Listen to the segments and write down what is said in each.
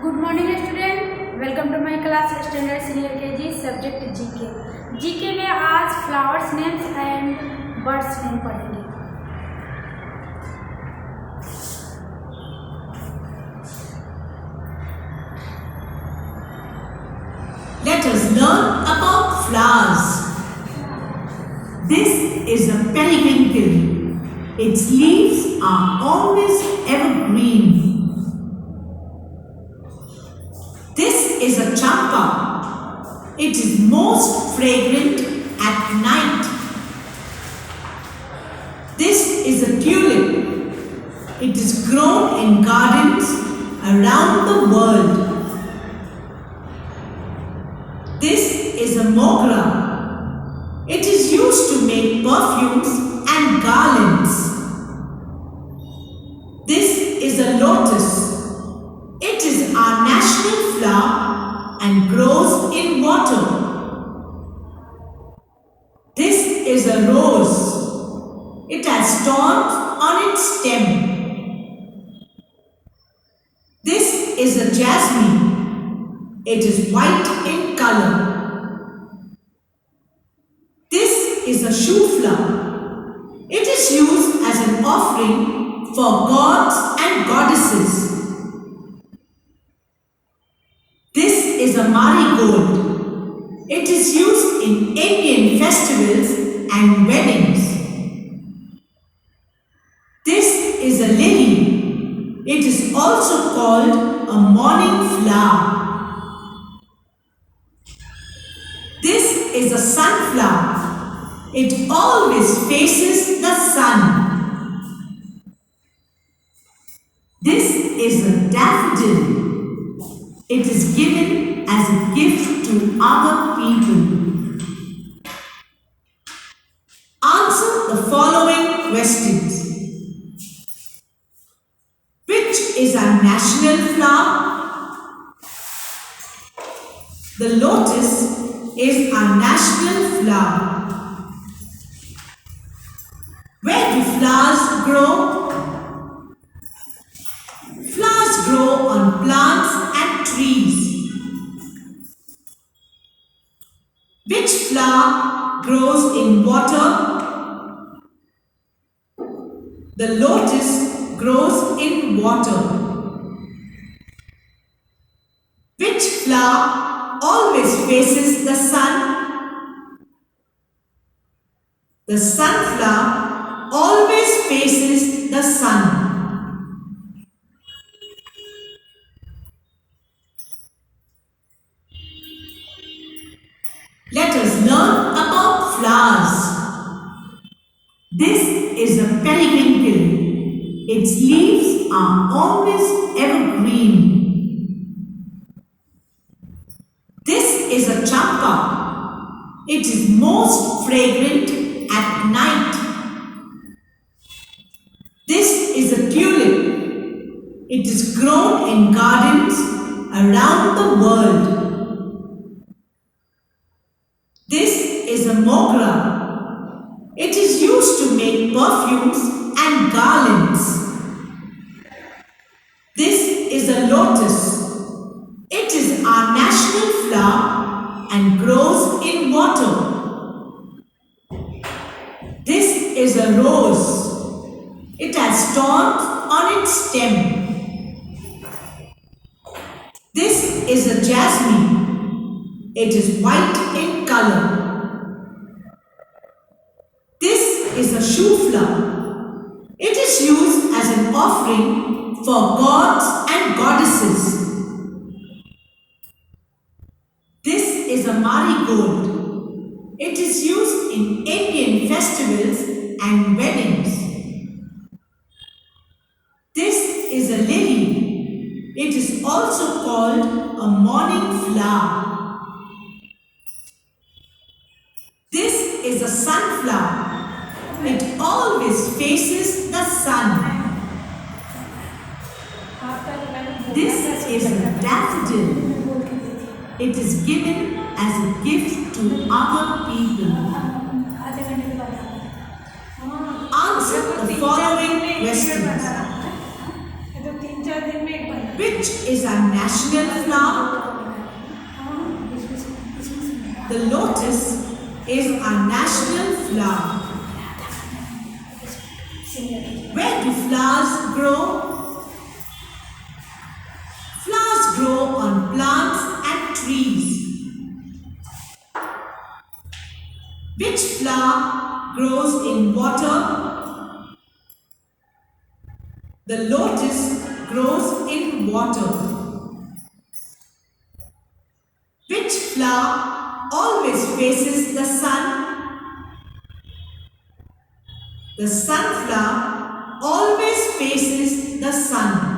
Good morning student, welcome to my class standard senior KG subject GK. GK में आज flowers names and birds name पढ़ेंगे। Let us learn about flowers. This is a periwinkle. Its leaves are always evergreen. This is a champa. It is most fragrant at night. This is a tulip. It is grown in gardens around the world. This is a mogra. It is used to make perfumes and garlands. This is a lotus. It is our national flower and grows in water. This is a rose. It has thorns on its stem. This is a jasmine. It is white in color. This is a shoe flower. It is used as an offering for gods and goddesses. This is a marigold. It is used in Indian festivals and weddings. This is a lily. It is also called a morning flower. This is a sunflower. It always faces the sun. This is a daffodil. It is given as a gift to other people. Answer the following questions. Which is our national flower? The lotus is our national flower. Where do flowers grow? Flowers grow on plants and trees. Which flower grows in water? The lotus grows in water. Which flower always faces the sun? The sunflower always faces the sun. Let us learn about flowers. This is a periwinkle. Its leaves are always evergreen. This is a champa. It is most fragrant at night. This is a tulip. It is grown in gardens around the world. This is a mogra. It is used to make perfumes and garlands. This is a lotus. It is our national flower and grows in water. This is a rose. It has thorns on its stem. This is a jasmine. It is white in color. This is a shoe flower. It is used as an offering for gods and goddesses. This is a marigold. It is used in Indian festivals and weddings. This is a lily. It is also called a morning flower. This is a sunflower. It always faces the sun. This is a daffodil. It is given as a gift to other people. Answer the following questions. Which is our national flower? The lotus is our national flower. Where do flowers grow? Flowers grow on plants and trees. Which flower grows in water? The lotus grows in water. Which flower always faces the sun? The sunflower always faces the sun.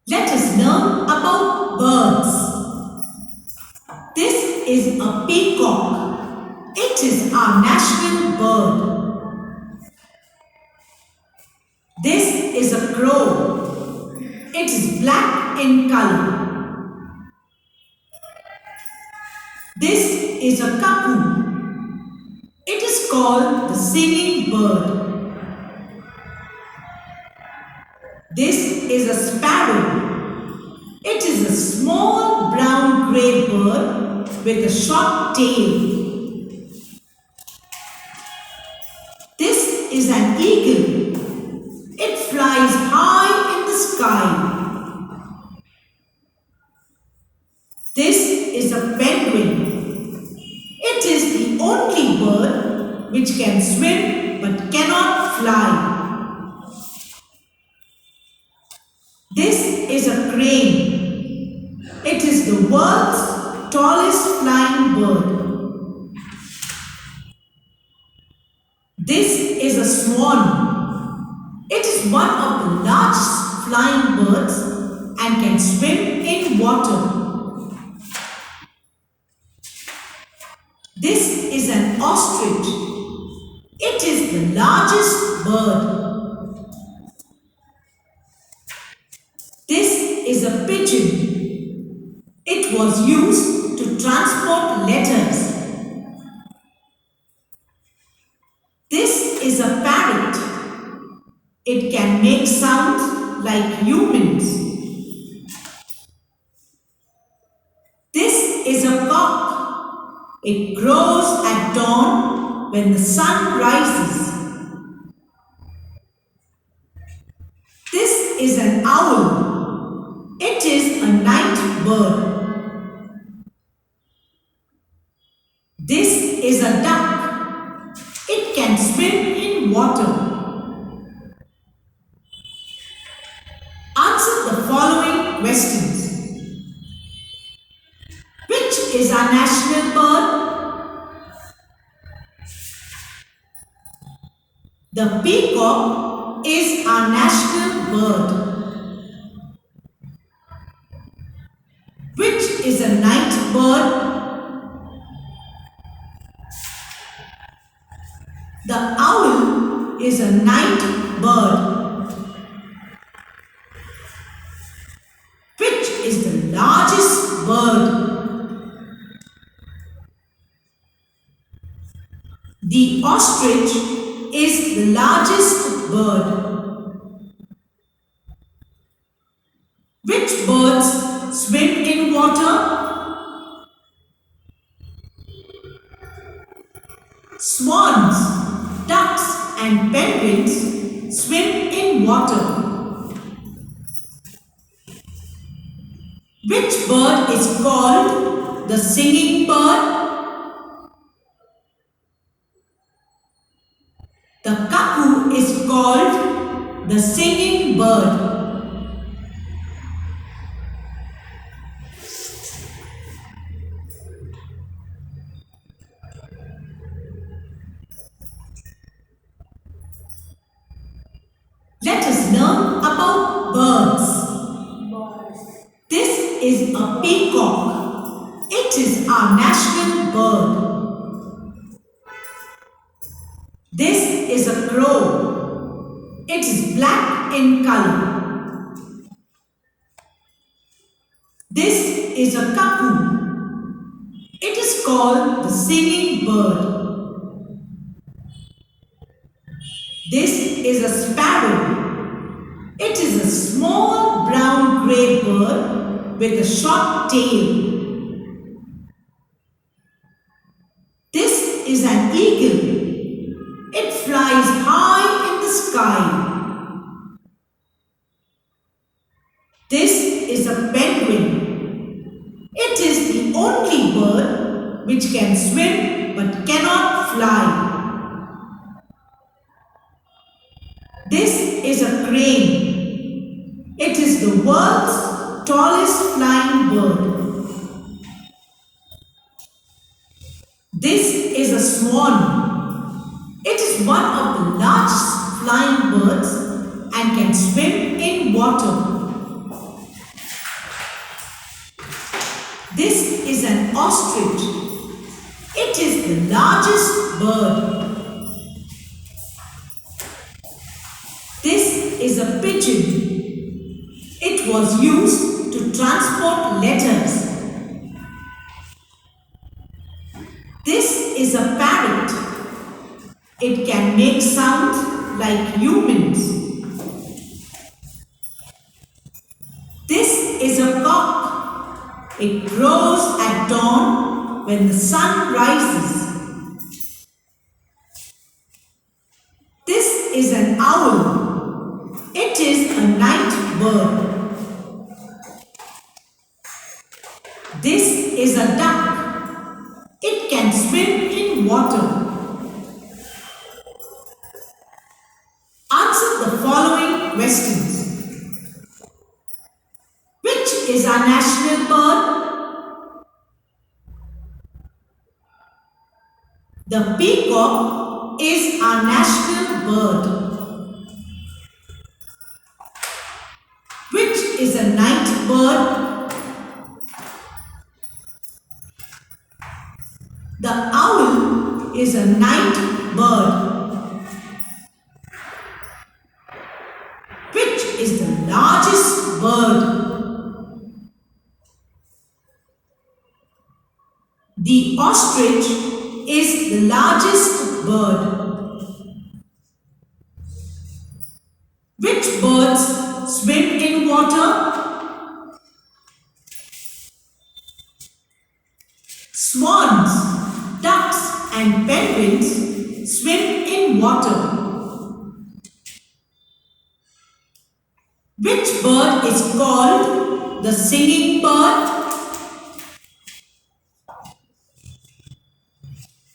Let us learn about birds. This is a peacock. It is our national bird. This is a crow. It is black in color. This is a cuckoo. It is called the singing bird. This is a sparrow. It is a small brown grey bird with a short tail. This is an eagle. It flies high in the sky. This is a penguin. It is the only bird which can swim but cannot fly. This is a crane. It is the world's tallest flying bird. This is a swan. It is one of the largest flying birds and can swim in water. This is an ostrich. It is the largest bird. This is a pigeon. It was used to transport letters. This is a parrot. It can make sounds like humans. This is a cock. It crows at dawn when the sun rises. This is an owl. It is a night bird. This is a duck. It can swim in water. Answer the following questions. Which is our national bird? The peacock is our national bird. Which is a night bird? The owl is a night bird. Which is the largest bird? The ostrich is the largest bird. Which birds swim in water? Swans, ducks and penguins swim in water. Which bird is called the singing bird? The cuckoo is called the singing bird. Let us learn about birds. This is a peacock. It is our national bird. This is a crow. It is black in color. This is a cuckoo. It is called the singing bird. This is a sparrow. It is a small brown-grey bird with a short tail. This is an eagle. It flies high in the sky. This is a penguin. It is the only bird which can swim but cannot fly. This is a crane. It is the world's tallest flying bird. This is a swan. It is one of the largest flying birds and can swim in water. This is an ostrich. It is the largest bird. This is a pigeon. It was used to transport letters. This is a parrot. It can make sounds like humans. This is a cock. It crows at dawn when the sun rises. This is an owl. It is a night bird. This is a duck. It can swim in water. Answer the following questions. Which is our national bird? The peacock is our national bird. Which is a night bird? The owl is a night bird. Which is the largest bird? The ostrich is the largest bird. Which birds swim in water? Swans, ducks and penguins swim in water. Which bird is called the singing bird?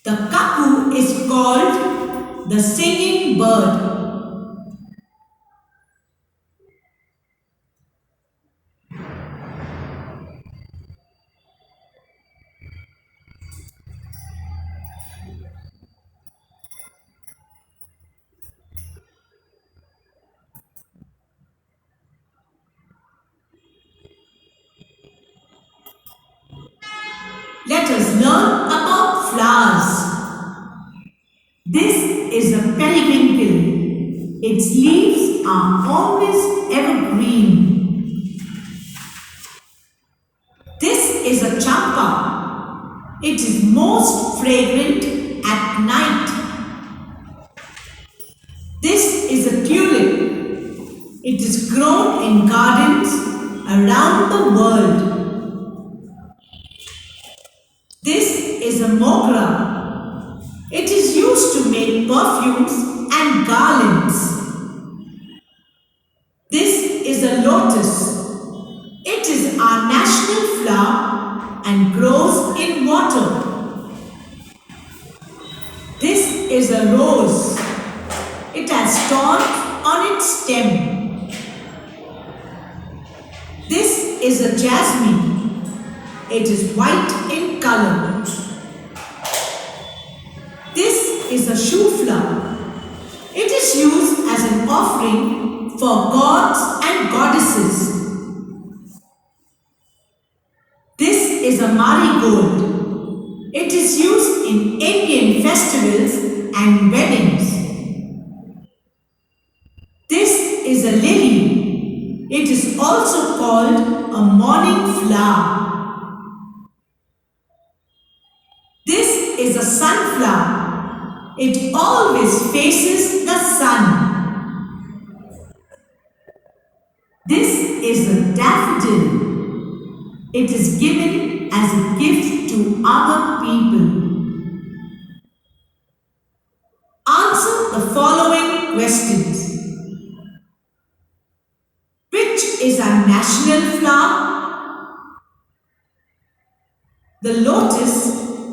The cuckoo is called the singing bird. Let us learn about flowers. This is a periwinkle. Its leaves are always evergreen. This is a champa. It is most fragrant at night. This is a tulip. It is grown in gardens around the world. This is a mogra. It is used to make perfumes and garlands. This is a lotus. It is our national flower and grows in water. This is a rose. It has thorns on its stem. This is a jasmine. It is white in color. This is a shoe flower. It is used as an offering for gods and goddesses. This is a marigold. It is used in Indian festivals and weddings. flower. This is a sunflower. It always faces the sun. This is a daffodil. It is given as a gift to other people. Answer the following questions. Which is our national flower? The lotus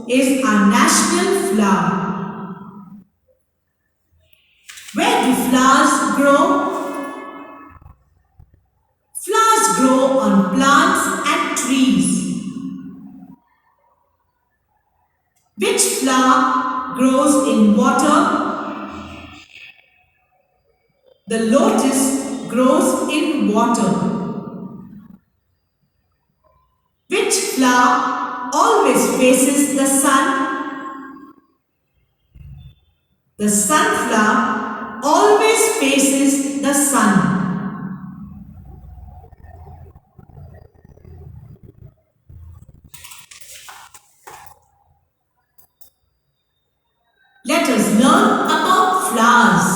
is our national flower. Where do flowers grow? Flowers grow on plants and trees. Which flower grows in water? The lotus grows in water. Which flower always faces the sun? The sunflower always faces the sun. Let us learn about flowers.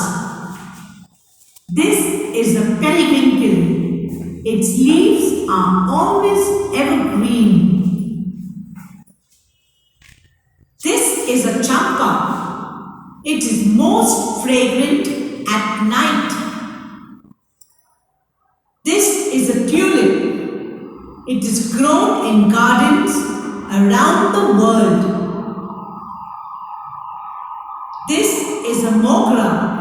This is a periwinkle. Its leaves are always evergreen. This is a champa. It is most fragrant at night. This is a tulip. It is grown in gardens around the world. This is a mogra.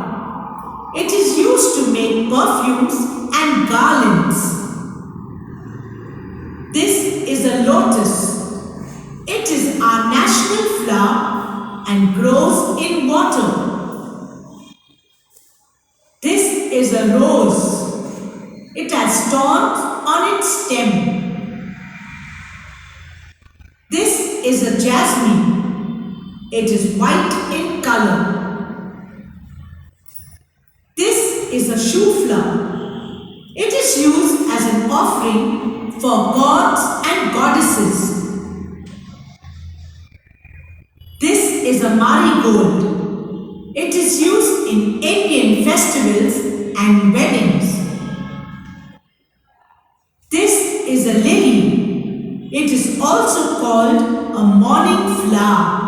It is used to make perfumes and garlands. This is a lotus. It is our national flower and grows in water. This is a rose. It has thorns on its stem. This is a jasmine. It is white in color. This is a shoe flower. It is used as an offering for gods and goddesses. This is a marigold. It is used in Indian festivals and weddings. This is a lily. It is also called a morning flower.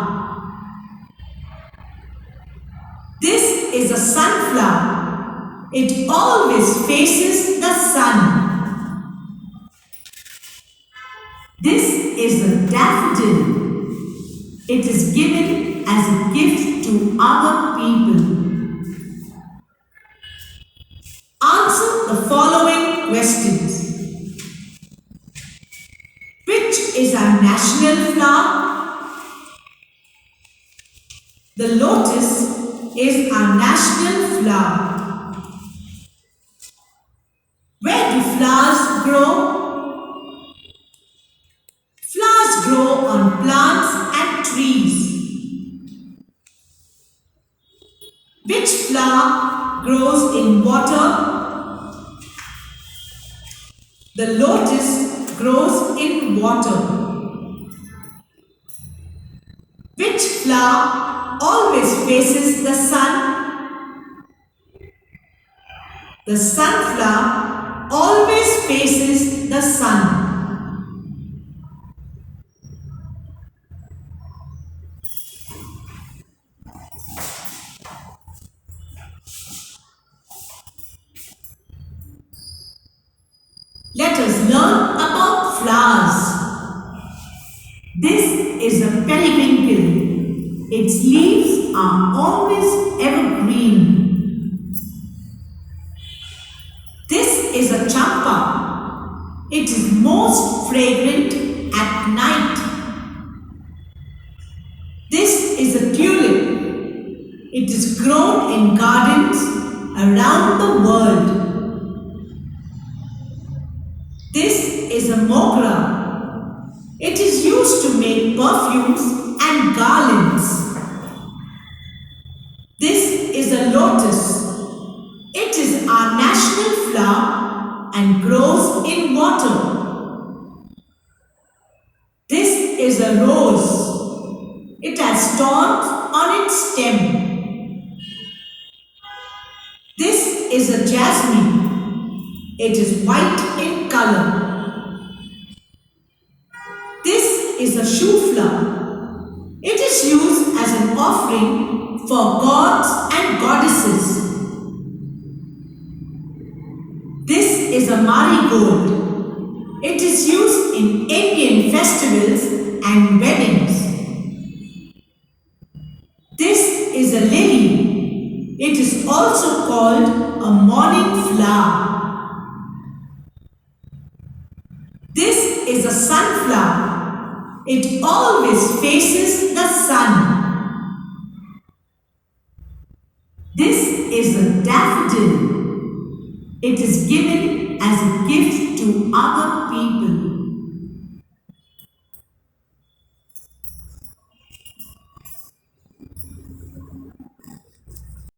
This is a sunflower. It always faces the sun. This is a daffodil. It is given as a gift to other people. Answer the following questions. Which is our national flower? The lotus is our national flower. Where do flowers grow? Flowers grow on plants and trees. Which flower grows in water? The lotus grows in water. Which flower always faces the sun? The sunflower always faces the sun. Let us learn about flowers. This is a periwinkle. Its leaves are always evergreen. This is a champa. It is most fragrant at night. This is a tulip. It is grown in gardens around the world. This is a mogra. It is used to make perfumes and garlands. This is a lotus. It is our national flower and grows in water. stem. This is a jasmine. It is white in color. This is a shoe flower. It is used as an offering for gods and goddesses. This is a marigold. It is used in Indian festivals and weddings. This is a lily. It is also called a morning flower. This is a sunflower. It always faces the sun. This is a daffodil. It is given as a gift to other people.